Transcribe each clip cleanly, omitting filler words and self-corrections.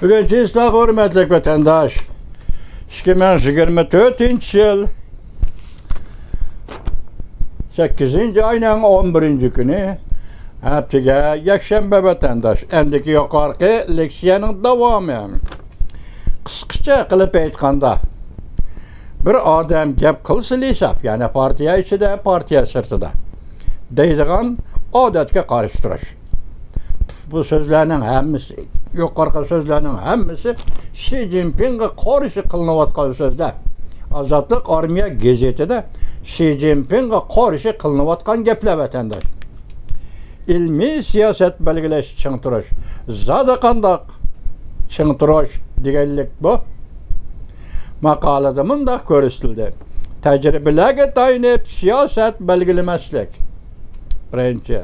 Ücretçiler hürmetli vatandaş. 2024 yıl 8. ayının 11. günü haftaga yakshanba vatandaş. Endiki yuqorqi leksiyaning davomi. Qisqacha qilib aytganda, bir odam gap qilsa hesab, ya'ni partiya ichida, partiya sirtida deydigan odatga qarshi turish. Bu so'zlarning hammasi, yuqorqi so'zlarning hammasi Xi Jinpingga qarshi qilinayotgan so'zlar. Ozodlik armiya gazetida Xi Jinpingga qarshi qilinayotgan gaplar vatandosh. İlmiy siyosat belgilash ching turish. Zada qandaq ching turish deganlik bu. Maqolada mundaq ko'rsatildi. Tajribalarga tayanib siyosat belgilamaslik. Birinchi.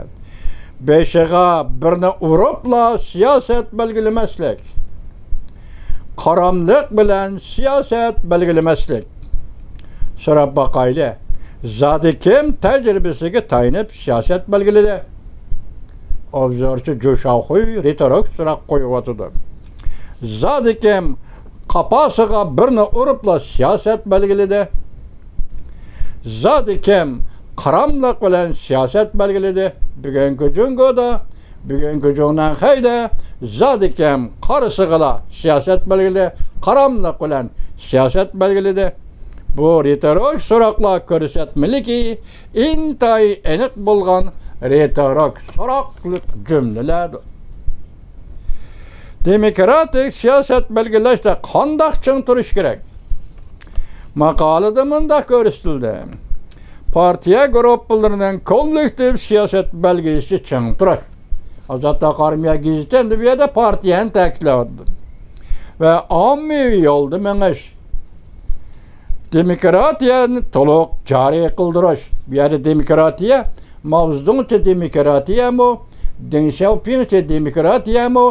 Beşiga birni urupla siyosat belgilamaslik. Qaramlik bilan siyosat belgilamaslik. So'rab baqayli. Zodi kim tajribasiga tayanib siyosat belgiladi? Obzorchi Jo'shaxoy retorik so'roq qo'yib Zodi kim qapasiga birni urupla siyosat belgiladi? Zodi kim qaramlik bilan siyosat belgiladi? Bugungi jungoda, bugungi jungdan hayda zodi kim qarisiga siyosat belgiladi, qaramlik bilan siyosat belgiladi. Bu retorik so'roqlar ko'rsatmaliki, intayi aniq bo'lgan retorik so'roqlik jumlalar. Demokratik siyosat belgilashda qanday ching turish kerak? Maqolada mundaq ko'rsatildi. Partiya guruhlarining kollektiv siyosat belgilashi ching turish. Ozodlik armiya gazetida bu yerda partiyani ta'kidladi. Va ommaviy yo'lda mengish demokratiyani to'liq joriy qildirish. Bu yerda demokratiya mavzuduncha demokratiyami, Deng Xiaopingcha demokratiyami,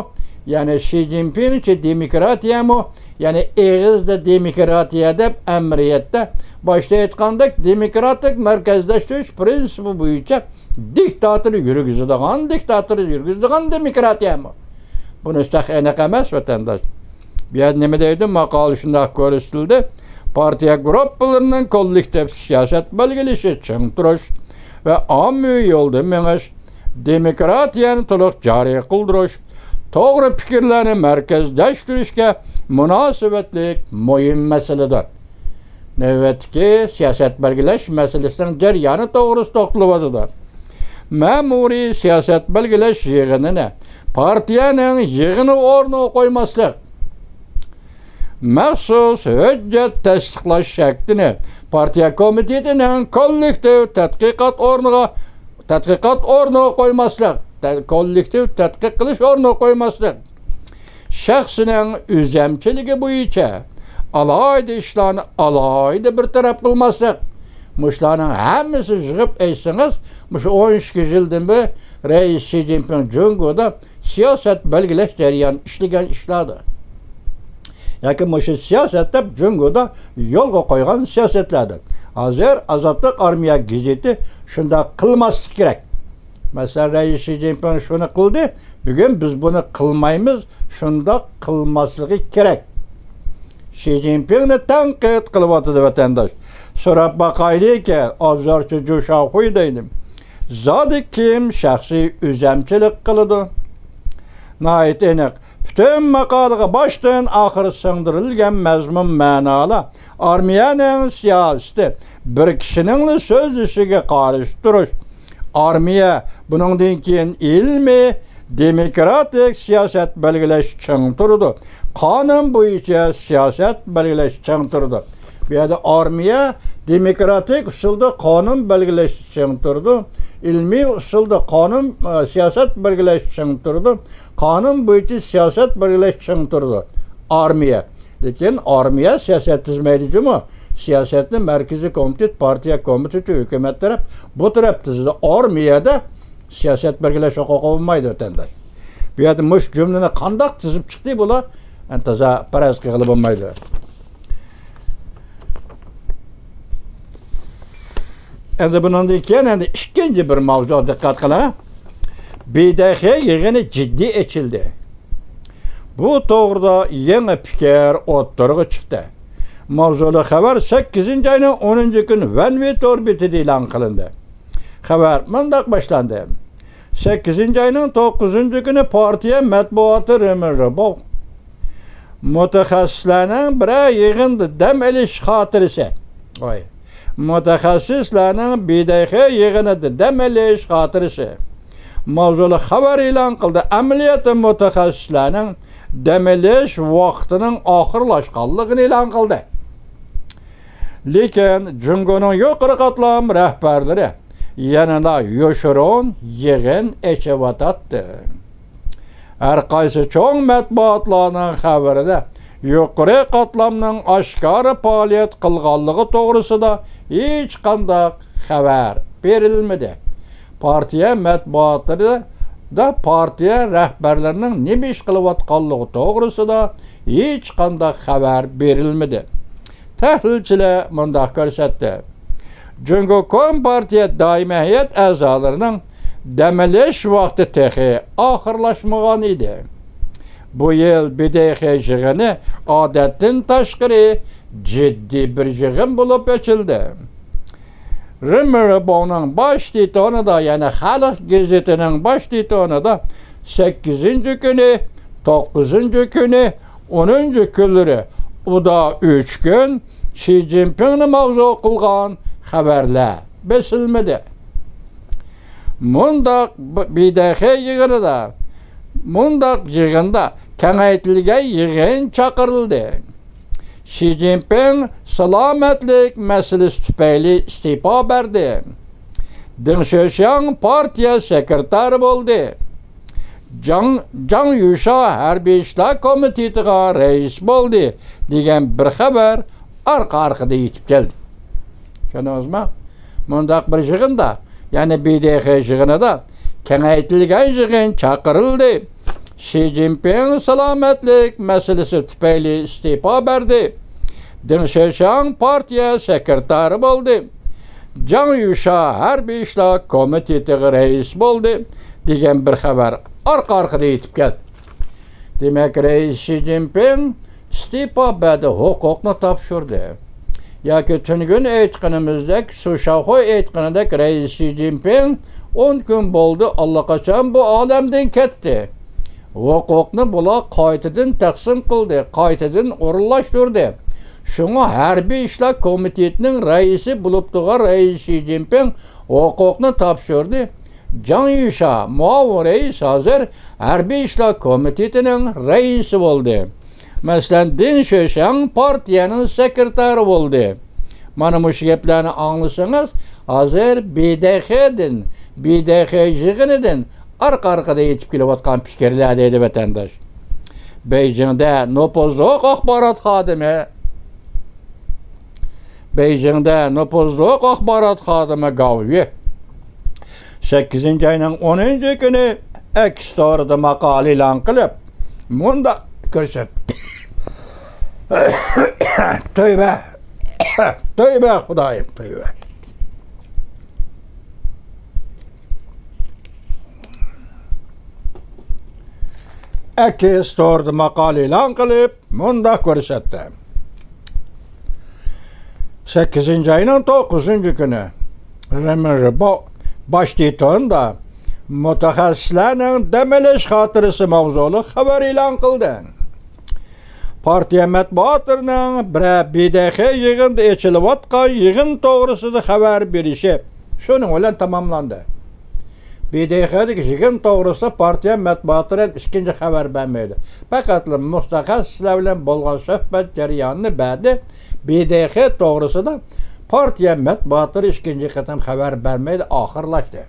ya'ni Xi Jinpingcha demokratiyami, ya'ni eg'izda demokratiya deb amriyatda boshda aytgandek demokratik markazlashtirish prinsipi bo'yicha diktator yurgizadigan demokratiyami. Buni aniq emas vatandosh. Bu yerda nima deydi? Maqola shunday ko'rsatildi. Partiya guruhlarining kollektiv siyosat belgilashi ching turish va ommaviy yo'lda mengish, demokratiyani to'liq joriy qildirish, to'g'ri fikrlarni markazlashtirishga munosabatli muhim masaladir. Navbatdagi siyosat belgilash masalasining jarayoni to'g'risida to'xtaladi. Ma'muriy siyosat belgilash yig'inini partiyaning yig'ini o'rniga qo'ymaslik, maxsus hujjat tasdiqlash shaklini partiya komitetining kollektiv tadqiqot o'rniga qo'ymaslik, kollektiv tadqiq qilish o'rniga qo'ymaslik, shaxsining o'zamchiligi bo'yicha alohida ishlarni alohida bir taraf qilmaslik. Mushlarning hammasi yig'ib aytsangiz, mush 12 yildan beri Rais Xi Jinping jungoda siyosat belgilash jarayoni ishlagan ishlardir. Yoki mush siyosatda jungoda yo'lga qo'ygan siyosatlardir. Hozir Ozodlik armiya gazeti shunda qilmaslik kerak. Masalan, Rais Xi Jinping shuni qildi, bugun biz buni qilmaymiz, shunda qilmasligi kerak. Xi Jinpingni tanqid qilyapti vatandosh. So'rab baqaylik, obzorchi Jo'shaxoy deydi. Zodi kim shaxsiy o'zamchilik qiladi? Nayt aniq. Bütün maqolaga boshdan oxiri singdirilgan mazmun ma'nolar armiyaning siyosati bir kishining so'zlashiga qarshi turish. Armiya buningdan keyin ilmiy demokratik siyosat belgilash ching turdi. Qonun bo'yicha siyosat belgilash ching turdi. Bu yerda armiya demokratik usulda qonun belgilash ching turdi. İlmiy usulda qonun siyosat belgilash ching turdi. Qonun bo'yicha siyosat belgilash ching turdi. Armiya. Lekin armiya siyosat tuzmaydi-mi? Siyosatni markaziy komitet, partiya komiteti, hukumat taraf, bu taraf tuzdi. Armiyada siyosat belgilash huquqi bo'lmaydi vatandosh. Bu yerda mush jumlani qanday tuzib chiqdi bular? Antaza paraz qilib bo'lmaydi. Endi bundan keyin ikkinchi bir mavzuga diqqat qiling. BDX yig'ini jiddiy ochildi. Bu to'g'rida yangi fikr o'ttirg'i chiqdi. Mavzuli xabar 8-oyning 10-kuni Vanvit orbitida e'lon qilindi. Xabar mundaq boshlandi. 8-oyning 9-kuni partiya matbuoti Remerbo mutaxassislarning biri yig'indi dam olish xotirasi. Mutaxassislarning BDX yig'inida dam olish xotirasi. Mavzuli xabar e'lon qildi. Amaliyotda mutaxassislarning dam olish vaqtining oxirlashganligini e'lon qildi. Lekin Jungoning yuqori qatlam rahbarlari yanada yoshiron yig'in echivatdi. Har qaysi cho'ng matbuotlarning xabarida yuqori qatlamning oshkora faoliyat qilganligi to'g'risida hech qanday xabar berilmadi. Partiya matbuotlarida partiya rahbarlarining nima ish qilayotganligi to'g'risida hech qanday xabar berilmadi. Tahlilchilar mundaq ko'rsatdi. Jungo Kompartiya doimiy heyət a'zolarining dam olish vaqti texi oxirlashmagan edi. Bu yil BDX yig'ini odatdan tashqari jiddiy bir yig'in bo'lib o'childi. Remerbo'ning bosh titonida, ya'ni Xalq gazetining bosh titonida 8-kuni, 9-kuni, 10-kunlari uda 3 kun Xi Jinpingni mavzu qilgan xabarlar besilmadi. Mundaq BDX yig'inda kengaytirilgan yig'in chaqirildi. Xi Jinping salomatlik masalasi tufayli iste'fo berdi. Deng Xiaoxiang partiya sekretari bo'ldi. Zhang Yusha harbiy ishlar komitetiga rais bo'ldi degan bir xabar orqa-orqada yetib keldi. Tushundingizmi? Mundaq bir yig'inda, ya'ni BDX yig'inida kengaytirilgan yig'in chaqirildi. Xi Jinping salomatlik masalasi tufayli iste'fo berdi. Deng Xiaoxiang partiya sekretari bo'ldi. Zhang Yusha harbiy ishlar komitetiga rais bo'ldi degan bir xabar orqa-orqada yetib keldi. Demak, rais Xi Jinping iste'fo berdi, huquqni topshirdi. Yoki tungun aytganimizdek, Sushaxo aytganidek rais Xi Jinping 10 kun bo'ldi allaqachon bu olamdan ketdi. Huquqni bular qaytadan taqsim qildi, qaytadan o'rinlashtirdi. Shunga harbiy ishlar komitetining raisi bo'lib turgan rais Xi Jinping huquqni topshirdi. Zhang Yusha muavin rais hozir harbiy ishlar komitetining raisi bo'ldi. Masalan, Deng Xiaoxiang partiyaning sekretari bo'ldi. Mana bu gaplarni anglasangiz, hozir BDX yig'inidan orqa-orqada yetib kelayotgan fikrlar deydi vatandosh. Beijingda nopozliq axborot xodimi Gao Yu 8-oyning 10-kuni X-Store'da maqola e'lon qilib, munda ko'rsatdi. Tövbe Xudoyim, tövbe. X-Store'da maqola e'lon qilib, munda ko'rsatdi. 8-oyning 9-kuni Remerbo bosh titonda mutaxassislarning dam olish xotirasi mavzuli xabar e'lon qildi. Partiya matbuotlarining BDX yig'inda echilayotgan yig'in to'g'risida xabar berishi shuning bilan tamomlandi. BDXdagi yig'in to'g'risida partiya matbuotlari ikkinchi xabar bermaydi. Faqat mutaxassislar bilan bo'lgan suhbat jarayonini berdi. BDX to'g'risida partiya matbuotlari ikkinchi qatam xabar bermaydi, oxirlashdi.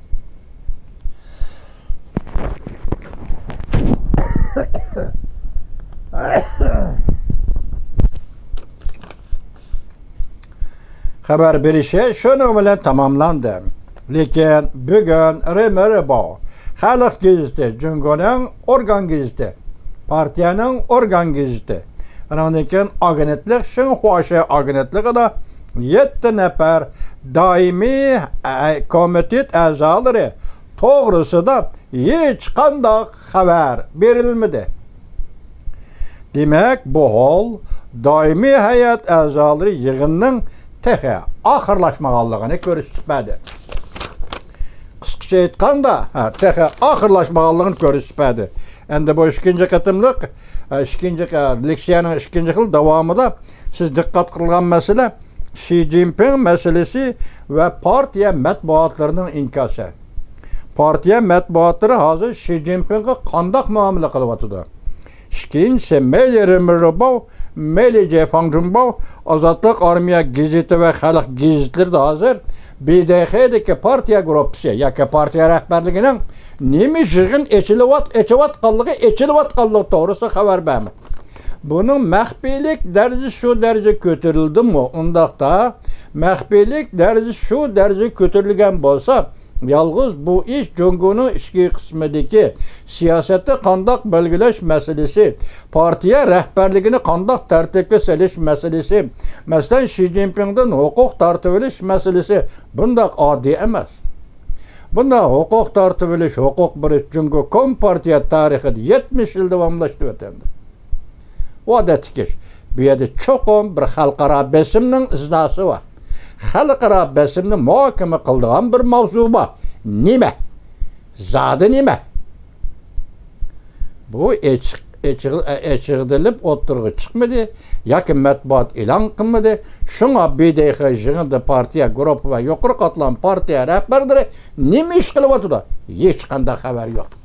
Xabar berishi shuning bilan tamomlandi. Lekin bugun Remerbo Xalq gazeti, Jungoning organ gazeti, partiyaning organ gazeti, aniqdan agentlik Xinhua agentligida 7 nafar doimiy komitet a'zolari to'g'risida hech qanday xabar berilmadi. Demek bu hol daimi heyet azaları yığının tehe ahırlaşmağallığını görüşüpedi. Kısqaça aytqanda, tehe ahırlaşmağallığını görüşüpedi. Endi bu ikinci qatımlıq, leksiyanın ikinci xil davamında siz diqqat qılğan mesele Xi Jinping meselesi ve partiya mətbuatlarının inkası. Partiya mətbuatları hazır Xi Jinping'e qandaq muamele qılıbatıdır. İkincisi, Meli Remirobov, Meli Cefanjunbov, Azadlık Armiya Giziti ve Xalq Gizitleri de hazır. BDX'deki partiya grupisi, yaki partiya rəhbərliginin nemi jığın eçivat qallığı doğrusu xəbər bəmi. Bunun məxfilik dərəcə şu dərəcə götürüldü mü? Ondaqda məxfilik dərəcə şu dərəcə götürülgən bolsa, yalğız bu iş Cungunun işki qismideki siyaseti qandaq belgileş meselesi, partiya rəhbərligini qandaq tərtibə seliş meselesi, məsələn Xi Jinping'den hukuk tartibiliş meselesi bundaq adi emas. Bunda hukuk tartibiliş, hukuk biriş Cungu Kompartiya tarixi 70 yıl davamlaştı ötendi. O da tikiş. Bu yerdə çoxum bir xalqara besiminin iznası var. Xalqara besimni muhokama qildigan bir mavzu var. Nima? Zadi nima? Bu eçiqdilib o'tirg'i chiqmadi, yoki matbuot e'lon qilmadi. Shunga BDX yig'indi partiya guruhi va yuqori qatlam partiya rahbarlari nima ish qilyapti? Hech qanday xabar yo'q.